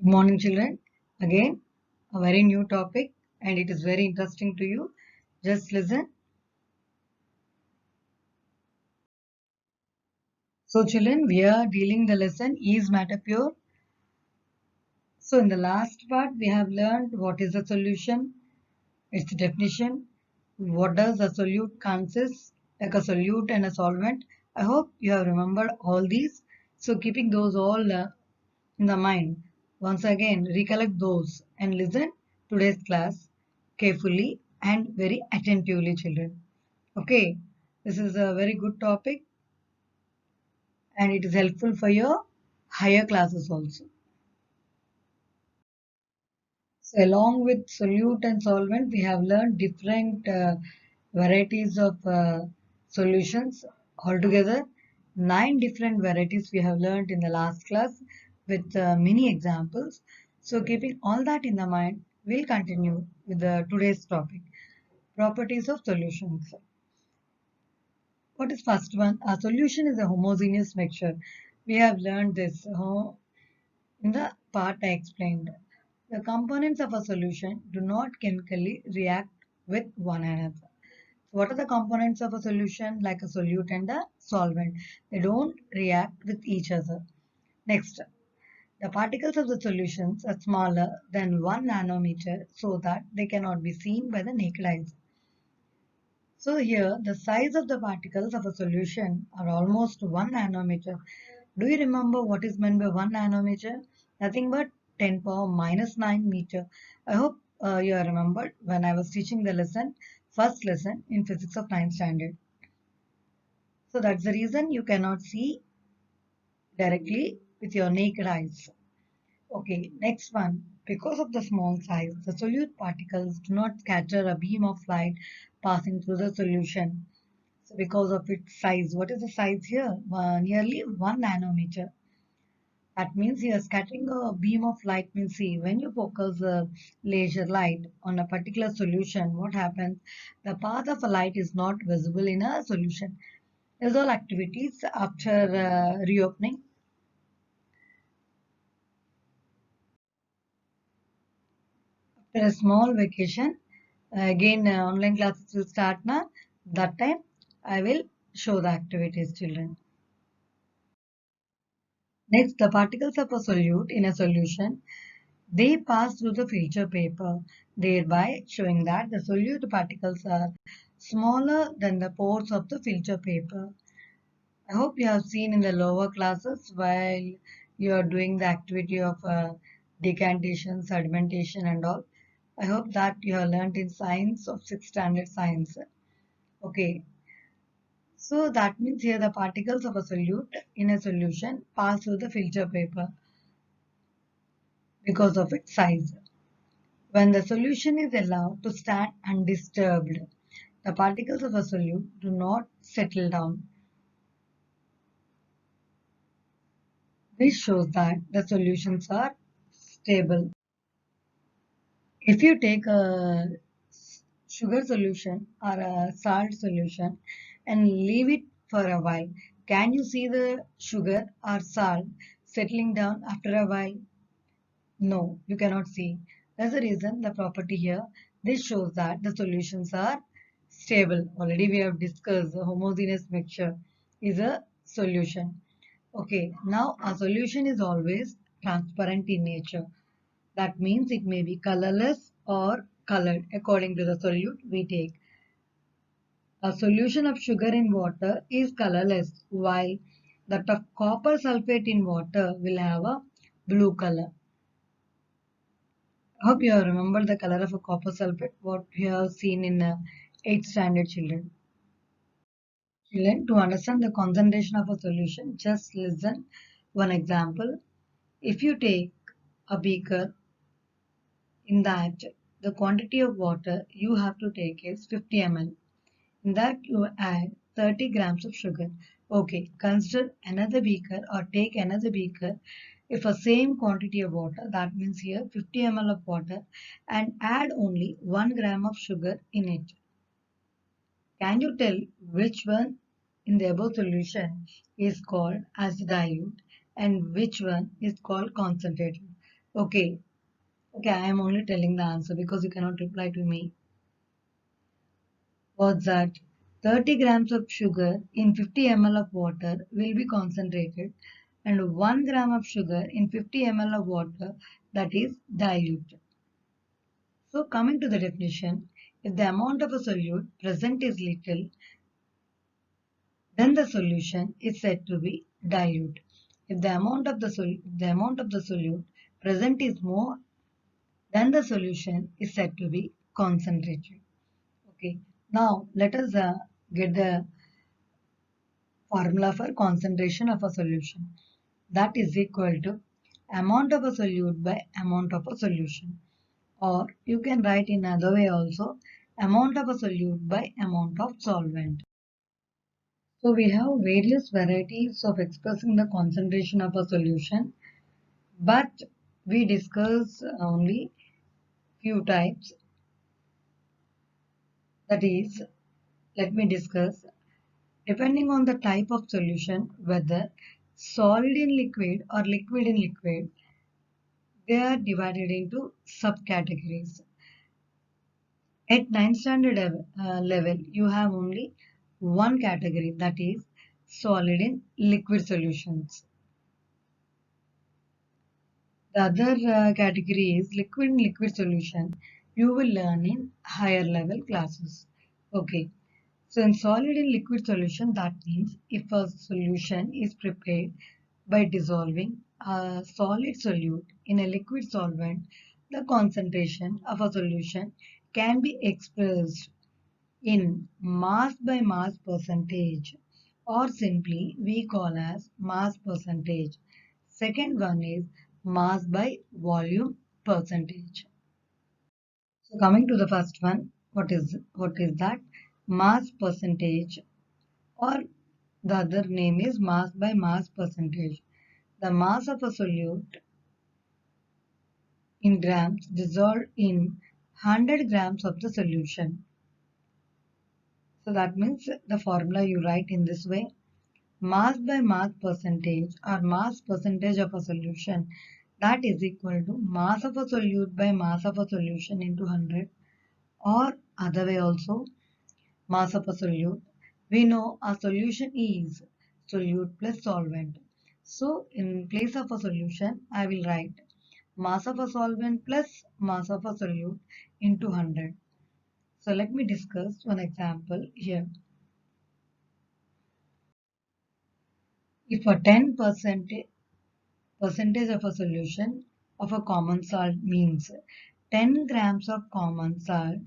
Good morning, children. Again, a very new topic and it is very interesting to you. Just listen. So, children, we are dealing the lesson Is Matter Pure? So, in the last part, we have learned what is a solution, its definition, what does a solute consist, like a solute and a solvent. I hope you have remembered all these. So, keeping those all in the mind, once again recollect those and listen today's class carefully and very attentively, children. Okay, this is a very good topic and it is helpful for your higher classes also. So along with solute and solvent, we have learned different varieties of solutions. Altogether, 9 different varieties we have learned in the last class with many examples. So keeping all that in the mind, we'll continue with today's topic, properties of solutions. What is first one? A solution is a homogeneous mixture. We have learned this in the part I explained. The components of a solution do not chemically react with one another. What are the components of a solution like a solute and a solvent? They don't react with each other. Next, the particles of the solutions are smaller than 1 nanometer so that they cannot be seen by the naked eyes. So here, the size of the particles of a solution are almost 1 nanometer. Do you remember what is meant by 1 nanometer? Nothing but 10 power minus 9 meter. I hope you have remembered when I was teaching the lesson, first lesson in physics of 9th standard. So that's the reason you cannot see directly with your naked eyes. Okay, next one. Because of the small size, the solute particles do not scatter a beam of light passing through the solution. So because of its size, what is the size here? Nearly 1 nanometer. That means here scattering a beam of light means, see, when you focus a laser light on a particular solution, what happens? The path of a light is not visible in a solution. These all activities after reopening. After a small vacation, again online classes will start now. That time I will show the activities, children. Next, the particles of a solute in a solution, they pass through the filter paper, thereby showing that the solute particles are smaller than the pores of the filter paper. I hope you have seen in the lower classes while you are doing the activity of decantation, sedimentation and all. I hope that you have learnt in science of 6th standard science. Okay, so that means here the particles of a solute in a solution pass through the filter paper because of its size. When the solution is allowed to stand undisturbed, the particles of a solute do not settle down. This shows that the solutions are stable. If you take a sugar solution or a salt solution and leave it for a while, can you see the sugar or salt settling down after a while? No, you cannot see. That's the reason the property here. This shows that the solutions are stable. Already we have discussed the homogeneous mixture is a solution. Okay, now a solution is always transparent in nature. That means it may be colorless or colored according to the solute we take. A solution of sugar in water is colorless, while that of copper sulfate in water will have a blue color. I hope you have remembered the color of a copper sulfate, what you have seen in 8th standard, children. Children, to understand the concentration of a solution, just listen one example. If you take a beaker, in that the quantity of water you have to take is 50 ml. In that you add 30 grams of sugar. Okay, consider another beaker or take another beaker. If a same quantity of water, that means here 50 ml of water, and add only 1 gram of sugar in it. Can you tell which one in the above solution is called as dilute and which one is called concentrated? Okay, okay, I am only telling the answer because you cannot reply to me. Was that 30 grams of sugar in 50 ml of water will be concentrated and 1 gram of sugar in 50 ml of water, that is dilute. So coming to the definition, if the amount of a solute present is little, then the solution is said to be dilute. If the amount of the solute present is more, then the solution is said to be concentrated. Okay. Now let us get the formula for concentration of a solution. That is equal to amount of a solute by amount of a solution. Or you can write in another way also, amount of a solute by amount of solvent. So we have various varieties of expressing the concentration of a solution, but we discuss only few types. That is, let me discuss depending on the type of solution, whether solid in liquid or liquid in liquid, they are divided into subcategories. At 9th standard level, you have only one category, that is solid in liquid solutions. The other category is liquid in liquid solution. You will learn in higher level classes. Okay. So in solid in liquid solution, that means if a solution is prepared by dissolving a solid solute in a liquid solvent, the concentration of a solution can be expressed in mass by mass percentage, or simply we call as mass percentage. Second one is mass by volume percentage. So coming to the first one, what is that? Mass percentage, or the other name is mass by mass percentage. The mass of a solute in grams dissolved in 100 grams of the solution. So that means the formula you write in this way. Mass by mass percentage or mass percentage of a solution, that is equal to mass of a solute by mass of a solution into 100, or other way also, mass of a solute. We know a solution is solute plus solvent. So in place of a solution, I will write mass of a solvent plus mass of a solute into 100. So let me discuss one example here. If a 10% percentage of a solution of a common salt means 10 grams of common salt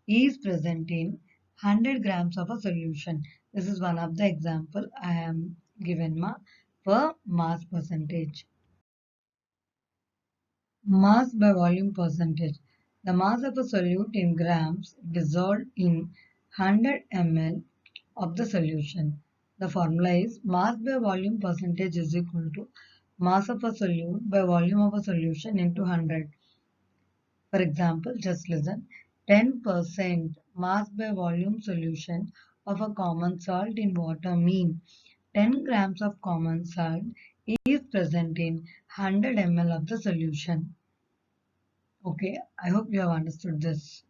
is present in 100 grams of a solution. This is one of the example I am given for mass percentage. Mass by volume percentage. The mass of a solute in grams dissolved in 100 ml of the solution. The formula is mass by volume percentage is equal to mass of a solute by volume of a solution into 100. For example, just listen. 10% mass by volume solution of a common salt in water mean 10 grams of common salt is present in 100 ml of the solution. Okay, I hope you have understood this.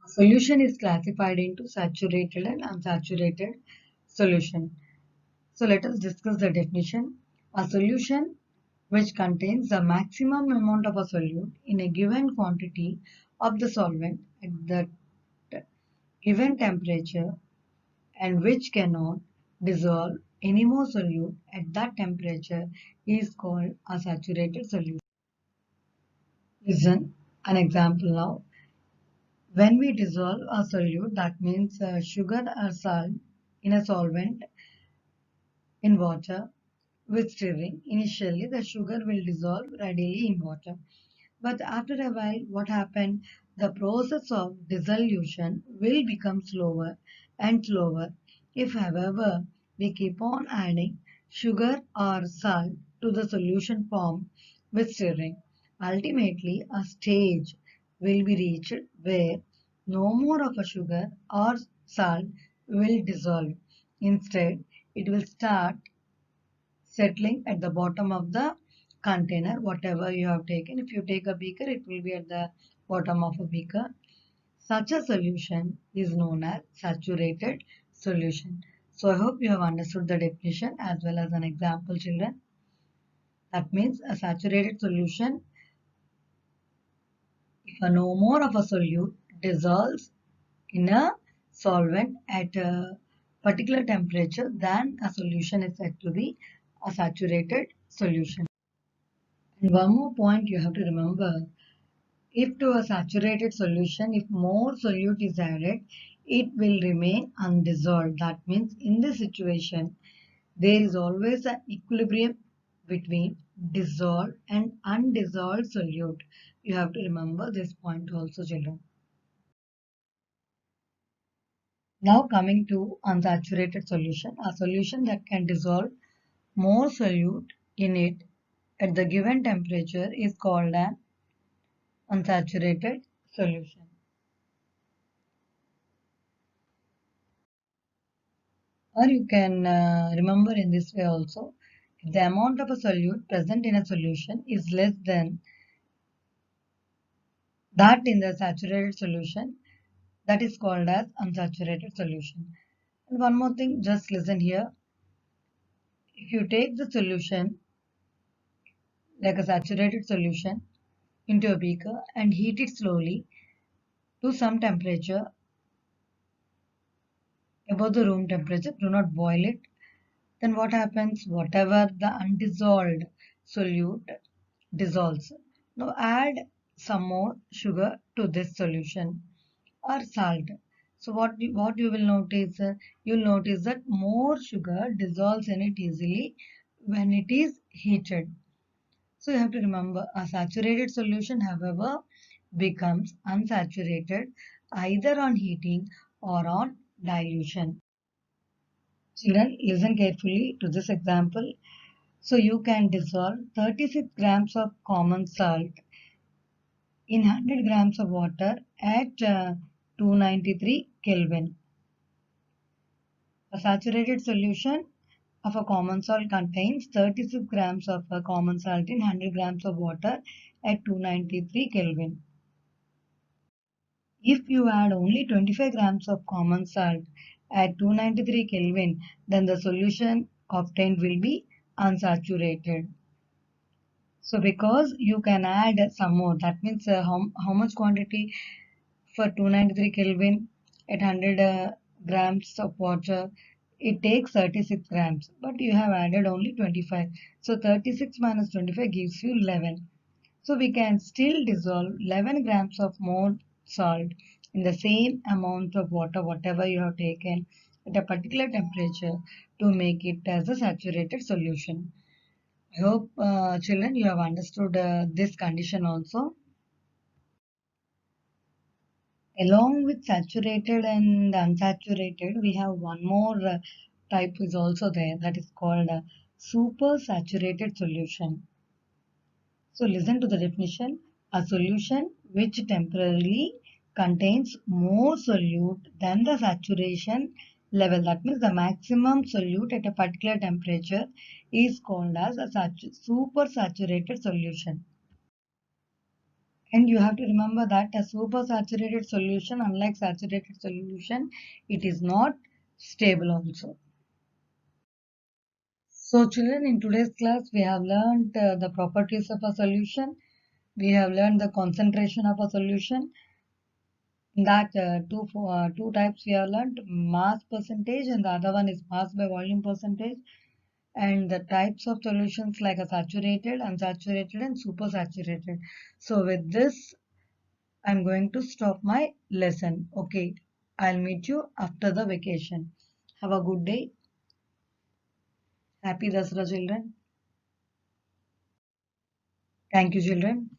Solution is classified into saturated and unsaturated solution. So let us discuss the definition. A solution which contains the maximum amount of a solute in a given quantity of the solvent at the given temperature and which cannot dissolve any more solute at that temperature is called a saturated solution. Listen an example now. When we dissolve a solute, that means sugar or salt in a solvent in water with stirring, initially the sugar will dissolve readily in water. But after a while, what happened? The process of dissolution will become slower and slower. If, however, we keep on adding sugar or salt to the solution formed with stirring, ultimately a stage will be reached where no more of a sugar or salt will dissolve. Instead, it will start settling at the bottom of the container, whatever you have taken. If you take a beaker, it will be at the bottom of a beaker. Such a solution is known as saturated solution. So I hope you have understood the definition as well as an example, children. That means a saturated solution, if a no more of a solute dissolves in a solvent at a particular temperature, then a solution is said to be a saturated solution. And one more point you have to remember, if to a saturated solution, if more solute is added, it will remain undissolved. That means in this situation, there is always an equilibrium between dissolved and undissolved solute. You have to remember this point also, children. Now coming to unsaturated solution, a solution that can dissolve more solute in it at the given temperature is called an unsaturated solution. Or you can remember in this way also, if the amount of a solute present in a solution is less than that in the saturated solution, that is called as unsaturated solution. And one more thing, just listen here. If you take the solution, like a saturated solution, into a beaker and heat it slowly to some temperature above the room temperature, do not boil it, then what happens? Whatever the undissolved solute dissolves. Now add some more sugar to this solution or salt. So what you will notice, you'll notice that more sugar dissolves in it easily when it is heated. So you have to remember, a saturated solution, however, becomes unsaturated either on heating or on dilution. Children, listen carefully to this example. So you can dissolve 36 grams of common salt in 100 grams of water at 293 Kelvin. A saturated solution of a common salt contains 36 grams of common salt in 100 grams of water at 293 Kelvin. If you add only 25 grams of common salt at 293 Kelvin, then the solution obtained will be unsaturated. So because you can add some more, that means how much quantity for 293 Kelvin at 100 grams of water, it takes 36 grams, but you have added only 25. So 36 minus 25 gives you 11. So we can still dissolve 11 grams of more salt in the same amount of water, whatever you have taken at a particular temperature to make it as a saturated solution. I hope children you have understood this condition also. Along with saturated and unsaturated, we have one more type is also there, that is called super saturated solution. So listen to the definition. A solution which temporarily contains more solute than the saturation level. That means the maximum solute at a particular temperature is called as a super saturated solution. And you have to remember that a super saturated solution, unlike saturated solution, it is not stable also. So children, in today's class, we have learned the properties of a solution. We have learned the concentration of a solution. In that two types we have learned, mass percentage and the other one is mass by volume percentage. And the types of solutions like a saturated, unsaturated and supersaturated. So with this, I'm going to stop my lesson. Okay, I'll meet you after the vacation. Have a good day. Happy Dasra, children. Thank you, children.